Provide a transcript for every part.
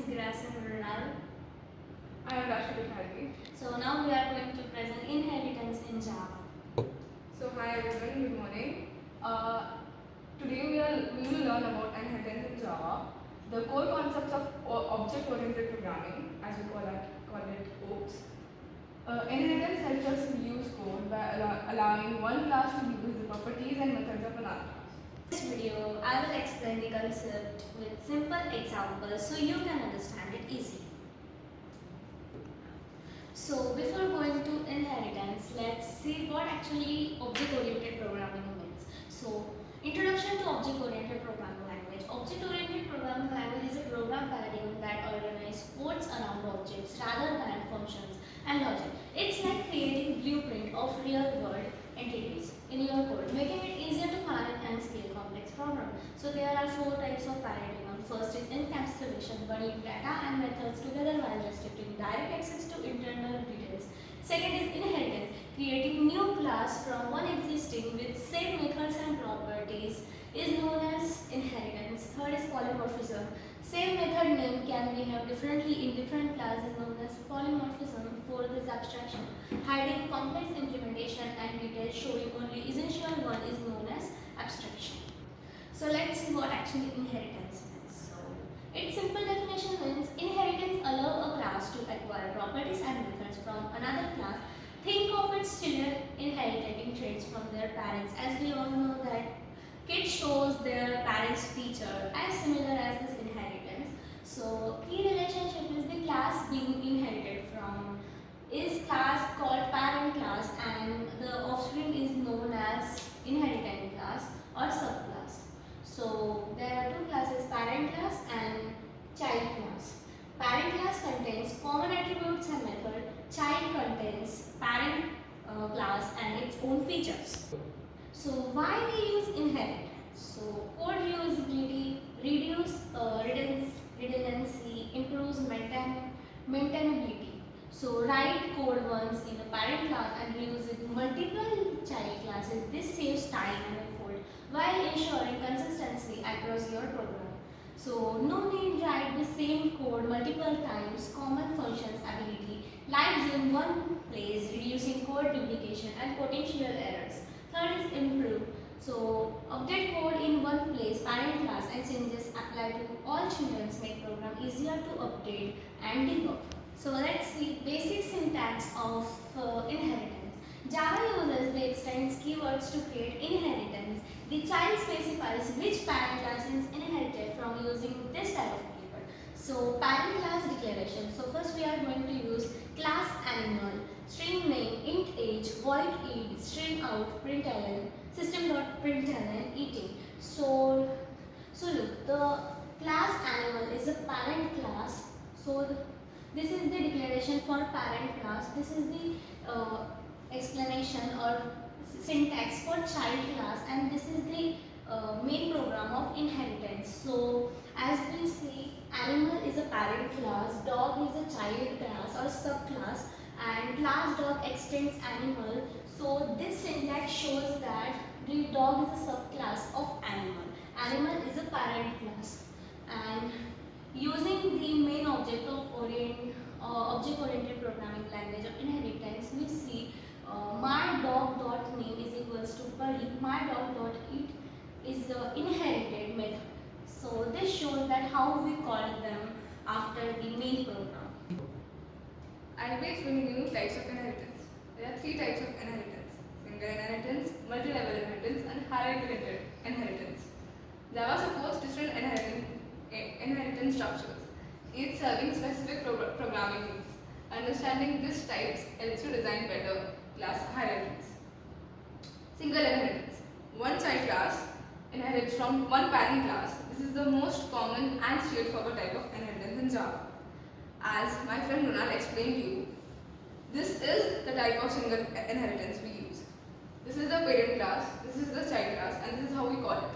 I am Rashmi Bharti. So now we are going to present inheritance in Java. So hi everyone, good morning. Today we will learn about inheritance in Java, the core concepts of object-oriented programming, as we call it OOPS. Inheritance helps us use code by allowing one class to use the properties and methods of another class. In this video, I will explain the concept with simple examples so you can understand it easily. So before going to inheritance, let's see what actually object-oriented programming means. So introduction to object-oriented programming language. Object-oriented programming language is a program paradigm that organizes codes around objects rather than functions and logic. It's like creating blueprint of real-world entities in your code, making it easier to manage and scale complex problems. So there are 4 types of paradigm. First is encapsulation, bundling data and methods together while restricting direct access to internal details. Second is inheritance, creating new class from one existing with same methods and properties is known as inheritance. Third is polymorphism. Same method name can behave differently in different classes known as polymorphism. Fourth is abstraction, hiding complex implementation and details showing only essential one is known as abstraction. So let's see what actually inheritance means. So its simple definition means inheritance allows a class to acquire properties and methods from another class. Think of its children inheriting traits from their parents, as we all know that kid shows their parents' feature as similar as this inheritance. So key relationship is the class being inherited from is class called parent class and the offspring is known as inheritant class or subclass. So there are 2 classes, parent class and child class. Parent class contains common attributes and method. Child contains parent class and its own features. So why we use inherit? So code reusability, reduce redundancy, improves maintainability. So write code once in a parent class and reuse it in multiple child classes. This saves time and effort while ensuring consistency across your program. So no need write the same code multiple times, common functions ability, lives in one place, reducing code duplication and potential errors. Third is improve. So update code in one place, parent class and changes apply to all children, make program easier to update and debug. So let's see basic syntax of inheritance. Java uses the extends keywords to create inheritance. The child specifies which parent class is inherited from using this type of keyword. So parent class declaration. So first we are going to use class animal, string name, int age, void id, string out, println, system.println, eating. So look, the class animal is a parent class. So this is the declaration for parent class. This is the explanation or syntax for child class, and this is the main program of inheritance. So as we see, animal is a parent class, dog is a child class or subclass, and class dog extends animal. So this syntax shows that the dog is a subclass of animal. Animal is a parent class, and using the main object of object-oriented programming language of inheritance, we see my dog.name is equals to Buddy, my dog.eat is the inherited method. So this shows that how we call them after the main program. I will be explaining you types of inheritance. There are 3 types of inheritance: single inheritance, multi-level inheritance, and hierarchical inheritance. Java supports different inheritance structures, each serving specific programming needs. Understanding these types helps you design better class hierarchies. Single inheritance. One child class inherits from one parent class. This is the most common and straightforward type of inheritance in Java. As my friend Runal explained to you, this is the type of single inheritance we use. This is the parent class, this is the child class, and this is how we call it.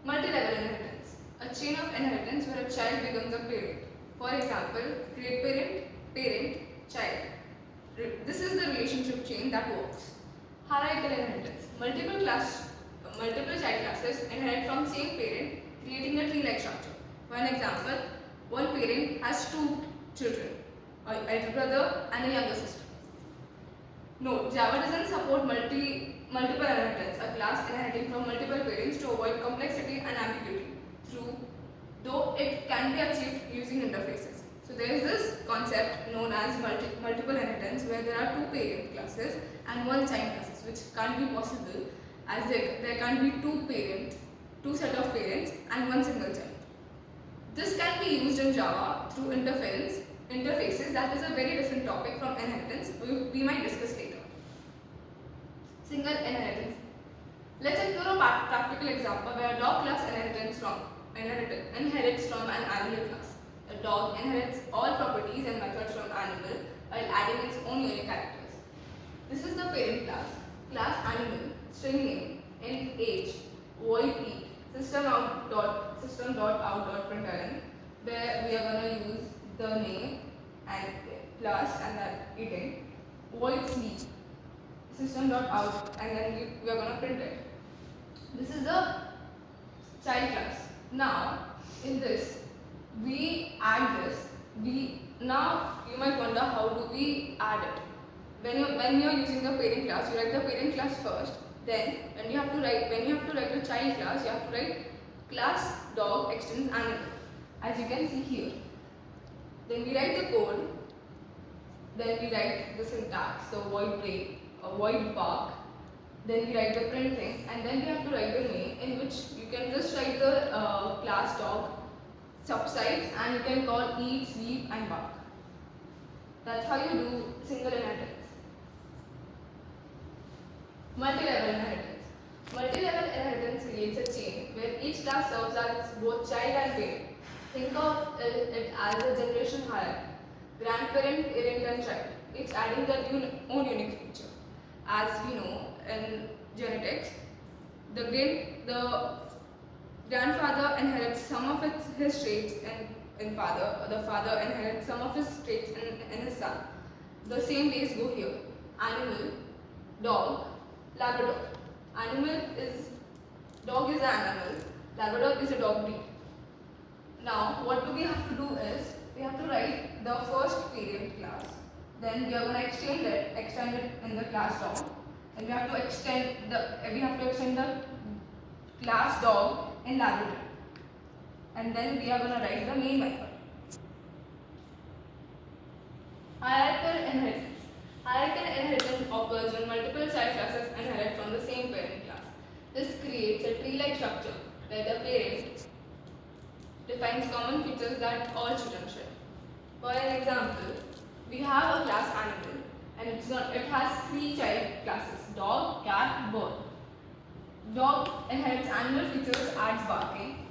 Multi-level inheritance. A chain of inheritance where a child becomes a parent. For example, great parent, parent, child. This is the relationship chain that works. Hierarchical inheritance. Multiple child classes inherit from same parent, creating a tree-like structure. One example, One parent has two children, an elder brother and a younger sister. Note, Java doesn't support multiple inheritance, a class inheriting from multiple parents to avoid complexity and ambiguity, though it can be achieved using interfaces. So there is this concept known as multiple inheritance, where there are two parent classes and one child classes, which can't be possible as there can't be two set of parents and one single child. This can be used in Java through interfaces. That is a very different topic from inheritance. We might discuss later. Single inheritance. Let's explore a practical example where a dog class inherits from an animal class. A dog inherits all properties and methods from animal while adding its own unique characters. This is the parent class. Class animal, string name, int age, void eat, system.out.println, where we are going to use the name and plus and that eating, void sleep, system.out, and then we are going to print it. This is the child class. Now in this we add this. Now you might wonder, how do we add it? When you are using the parent class, you write the parent class first. Then when you have to write a child class, you have to write class dog extends animal, as you can see here. Then we write the code. Then we write the syntax, so void break, void bark. Then we write the print thing, and then we have to write the main, in which you can just write the class dog subsides, and you can call eat, sleep, and bark. That's how you do single inheritance. Multi-level inheritance. Multi-level inheritance creates a chain where each class serves as both child and parent. Think of it as a generation hierarchy. Grandparent, parent, and child, each adding their own unique feature. As we know in genetics, the grandfather inherits some of his traits in father, the father inherits some of his traits in his son. The same ways go here. Animal, dog, Labrador. Dog is an animal, Labrador is a dog breed. Now what do we have to do is, we have to write the first parent class. Then we are going to extend it in the class dog. And we have to extend the class dog in Labrador. And then we are going to write the main method. Hierarchical inheritance. Hierarchical inheritance occurs when multiple child classes inherit from the same parent class. This creates a tree-like structure where the parent defines common features that all children share. For an example, we have a class animal, and it has three child classes: dog, cat, bird. Dog inherits animal features, adds barking.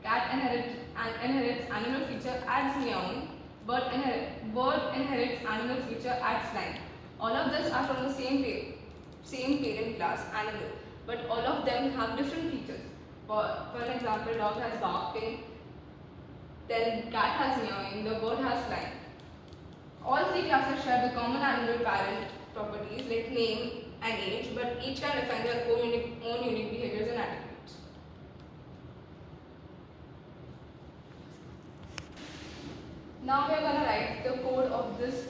Cat inherits animal feature, adds meowing. Bird inherits animal feature, adds flying. All of this are from the same parent class, animal, but all of them have different features. For an example, dog has barking, then cat has meowing, the bird has flying. All three classes share the common animal parent properties like name and age, but each can define their own unique behaviors and attributes. Now we are going to write the code of this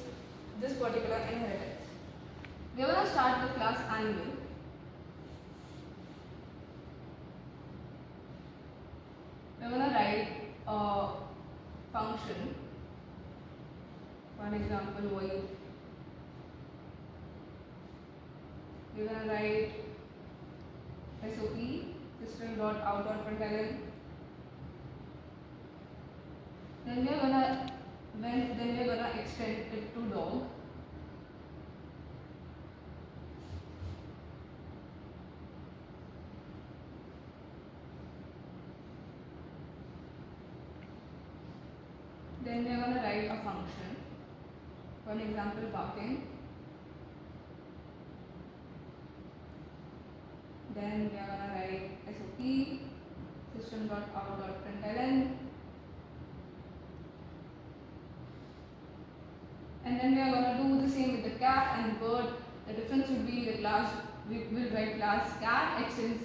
particular inheritance. We are going to start the class animal. We are going to write a function. For example, void. We are going to write SOP, system.out.println. Then we are gonna extend it to dog. Then we are gonna write a function. For example, barking. Then we are gonna write SOP, system.out.println. And then we are going to do the same with the cat and the bird. The difference would be the class, we will write class cat extends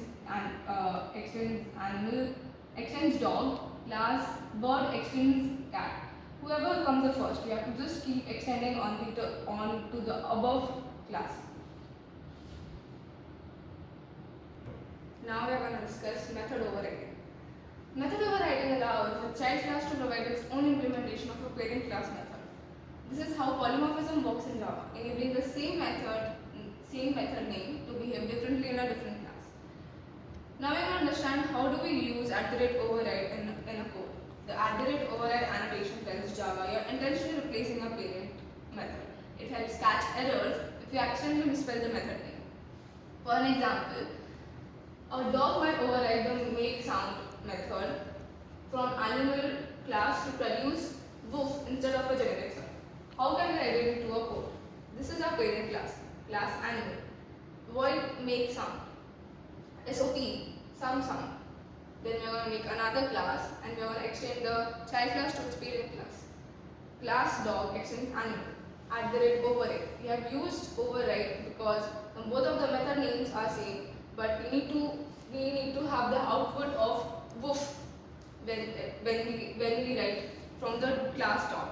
animal, extends extends dog, class bird extends cat. Whoever comes the first, we have to just keep extending on to the above class. Now we are going to discuss method overriding. Method overriding allows the child class to provide its own implementation of a parent class method. This is how polymorphism works in Java, enabling the same method name to behave differently in a different class. Now we will understand how do we use @override in a code. The @override annotation tells Java you're intentionally replacing a parent method. It helps catch errors if you accidentally misspell the method name. For an example, a dog might override the make sound method from animal class to produce woof instead of a generic sound. How can we write it into a code? This is our parent class animal. Void make sound. SOP, some sound. Then we are going to make another class and we are going to extend the child class to its parent class. Class dog extends animal. @override. We have used override because both of the method names are same, but we need to have the output of woof when we write from the class dog.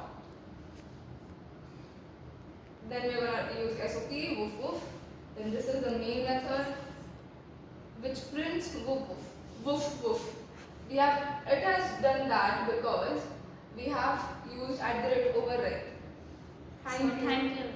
Then we are going to use SOP, woof woof. Then this is the main method which prints woof woof, woof woof. It has done that because we have used @override. Thank you. Thank you.